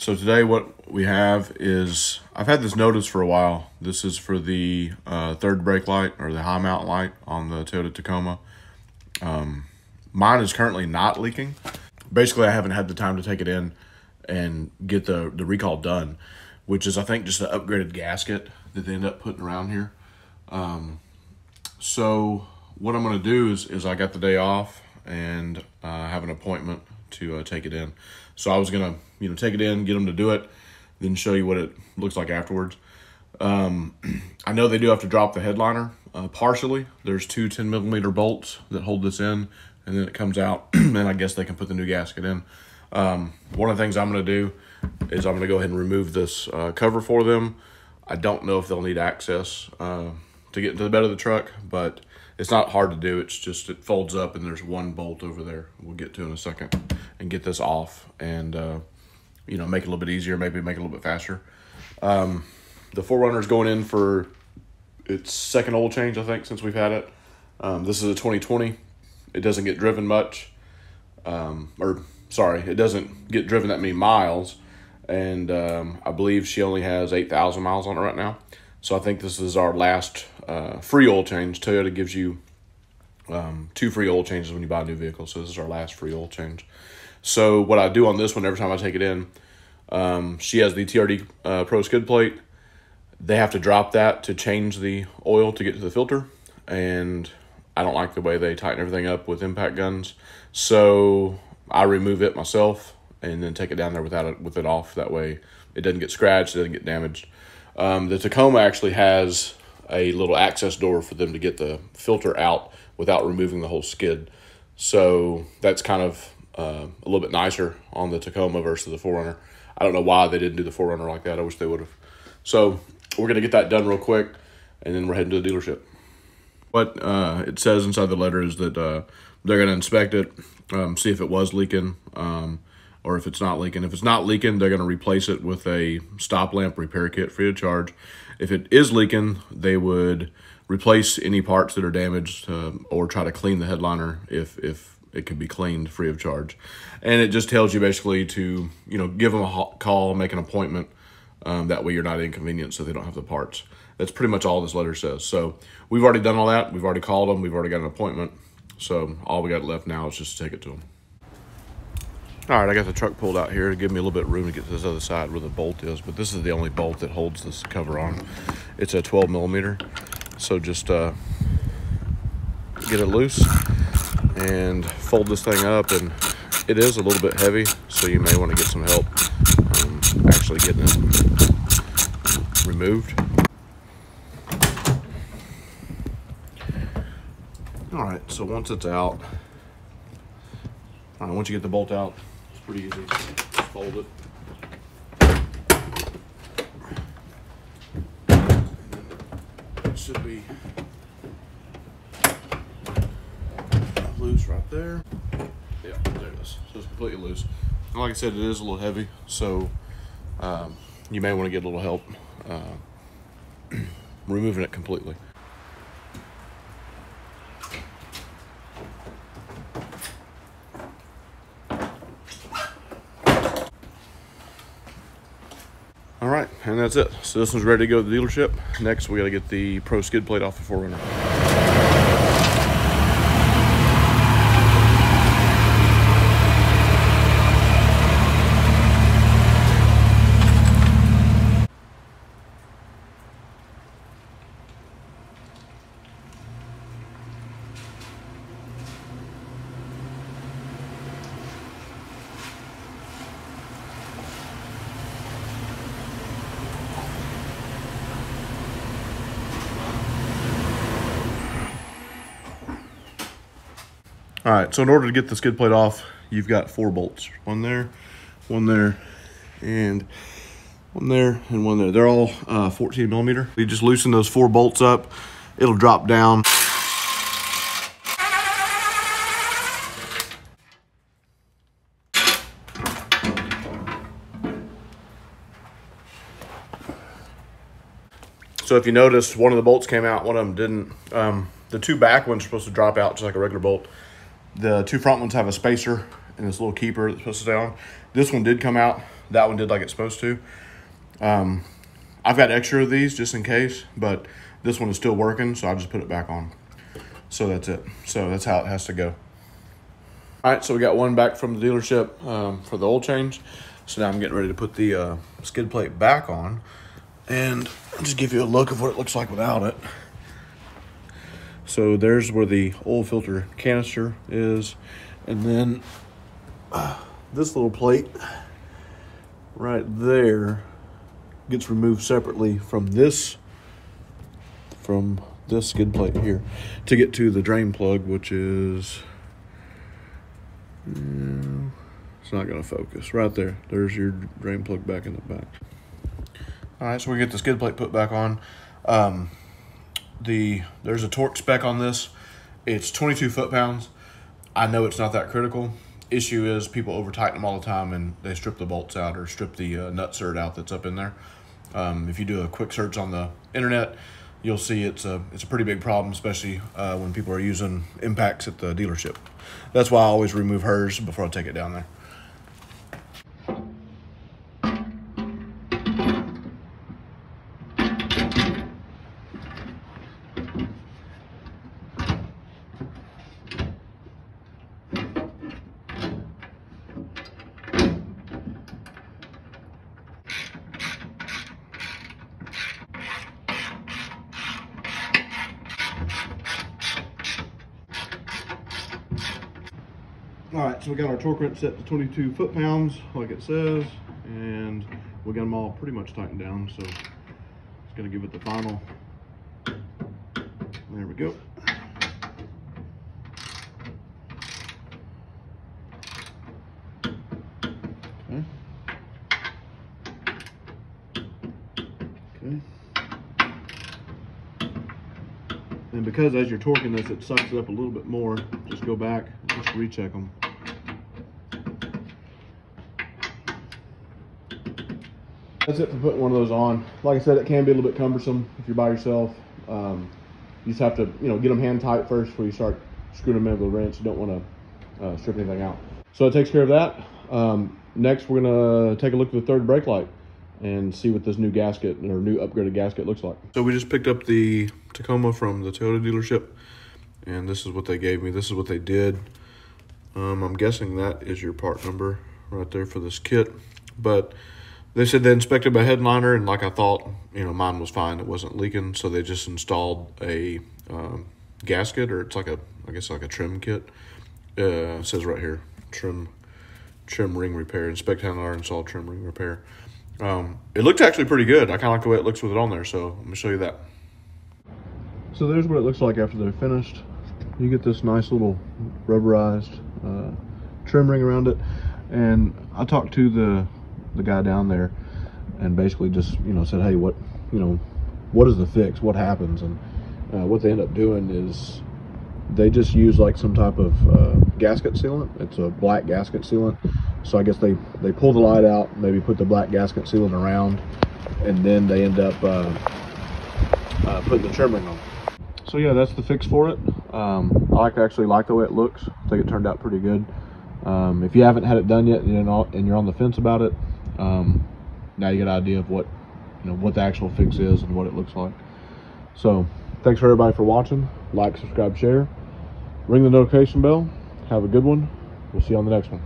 So today what we have is, I've had this notice for a while. This is for the third brake light, or the high mount light on the Toyota Tacoma. Mine is currently not leaking. Basically, I haven't had the time to take it in and get the recall done, which is, I think, just an upgraded gasket that they end up putting around here. So what I'm going to do is I got the day off and have an appointment to take it in. So I was going to take it in, get them to do it, then show you what it looks like afterwards. I know they do have to drop the headliner partially. There's two 10mm bolts that hold this in, and then it comes out, and I guess they can put the new gasket in. One of the things I'm going to do is I'm going to go ahead and remove this cover for them. I don't know if they'll need access to get into the bed of the truck, but it's not hard to do. It's just, it folds up and there's one bolt over there we'll get to in a second, and get this off and make it a little bit easier, maybe make it a little bit faster. The 4Runner's going in for its second oil change, I think, since we've had it. This is a 2020. It doesn't get driven much, it doesn't get driven that many miles, and I believe she only has 8,000 miles on it right now. So I think this is our last free oil change. Toyota gives you 2 free oil changes when you buy a new vehicle, so this is our last free oil change. So what I do on this one, every time I take it in, she has the TRD Pro skid plate. They have to drop that to change the oil to get to the filter, and I don't like the way they tighten everything up with impact guns. So I remove it myself and then take it down there with it off. That way it doesn't get scratched, it doesn't get damaged. The Tacoma actually has a little access door for them to get the filter out without removing the whole skid. So that's kind of a little bit nicer on the Tacoma versus the 4Runner. I don't know why they didn't do the 4Runner like that. I wish they would have. So we're going to get that done real quick, and then we're heading to the dealership. What it says inside the letter is that they're going to inspect it, see if it was leaking, or if it's not leaking. If it's not leaking, they're going to replace it with a stop lamp repair kit free of charge. If it is leaking, they would replace any parts that are damaged, or try to clean the headliner if it could be cleaned free of charge. And it just tells you basically to give them a call, make an appointment. That way you're not inconvenienced, so they don't have the parts. That's pretty much all this letter says. So we've already done all that. We've already called them. We've already got an appointment. So all we got left now is just to take it to them. All right, I got the truck pulled out here to give me a little bit of room to get to this other side where the bolt is, but this is the only bolt that holds this cover on. It's a 12mm. So just get it loose and fold this thing up, and it is a little bit heavy, so you may want to get some help actually getting it removed. All right, so once it's out, once you get the bolt out, it's pretty easy. Just fold it. It should be loose right there. Yeah, there it is. So it's completely loose. And like I said, it is a little heavy, so you may want to get a little help removing it completely. All right, and that's it. So this one's ready to go to the dealership. Next, we got to get the Pro skid plate off the 4Runner. All right, so in order to get the skid plate off, you've got 4 bolts. One there, and one there, and one there. They're all 14mm. You just loosen those 4 bolts up, it'll drop down. So if you notice, one of the bolts came out, one of them didn't. The 2 back ones are supposed to drop out just like a regular bolt. The 2 front ones have a spacer and this little keeper that's supposed to stay on. This one did come out. that one did like it's supposed to. I've got extra of these just in case, but this one is still working, so I'll just put it back on. So that's it. So that's how it has to go. All right, so we got one back from the dealership for the oil change. So now I'm getting ready to put the skid plate back on, and I'll just give you a look of what it looks like without it. So there's where the oil filter canister is, and then this little plate right there gets removed separately from this skid plate here to get to the drain plug, which is it's not going to focus right there. There's your drain plug back in the back. All right, so we get the skid plate put back on. There's a torque spec on this. It's 22 foot-pounds. I know it's not that critical. Issue is people over tighten them all the time and they strip the bolts out or strip the nut cert out that's up in there. If you do a quick search on the internet, you'll see it's a pretty big problem, especially when people are using impacts at the dealership. That's why I always remove hers before I take it down there. All right, so we got our torque wrench set to 22 foot-pounds, like it says, and we got them all pretty much tightened down, so it's gonna give it the final. There we go. Okay. Okay. And because as you're torquing this, it sucks it up a little bit more, just go back, just recheck them. That's it for putting one of those on. Like I said, it can be a little bit cumbersome if you're by yourself. You just have to, get them hand tight first before you start screwing them in with a wrench. You don't want to strip anything out. So it takes care of that. Next, we're gonna take a look at the third brake light and see what this new gasket or new upgraded gasket looks like. So we just picked up the Tacoma from the Toyota dealership, and this is what they gave me. This is what they did. I'm guessing that is your part number right there for this kit, but they said they inspected my headliner, and like I thought, mine was fine. It wasn't leaking, so they just installed a gasket, or it's like I guess like a trim kit. It says right here, trim ring repair. Inspect headliner, install trim ring repair. It looked actually pretty good. I kind of like the way it looks with it on there, so let me show you that. So there's what it looks like after they're finished. You get this nice little rubberized trim ring around it, and I talked to the guy down there and basically just said, hey, what is the fix, what happens? And what they end up doing is they just use like some type of gasket sealant. It's a black gasket sealant, so I guess they pull the light out, maybe put the black gasket sealant around, and then they end up putting the trim ring on. So yeah, that's the fix for it. I actually like the way it looks. I think it turned out pretty good. If you haven't had it done yet and you're on the fence about it, now you get an idea of what the actual fix is and what it looks like. So thanks for everybody for watching. Like, subscribe, share, ring the notification bell. Have a good one. We'll see you on the next one.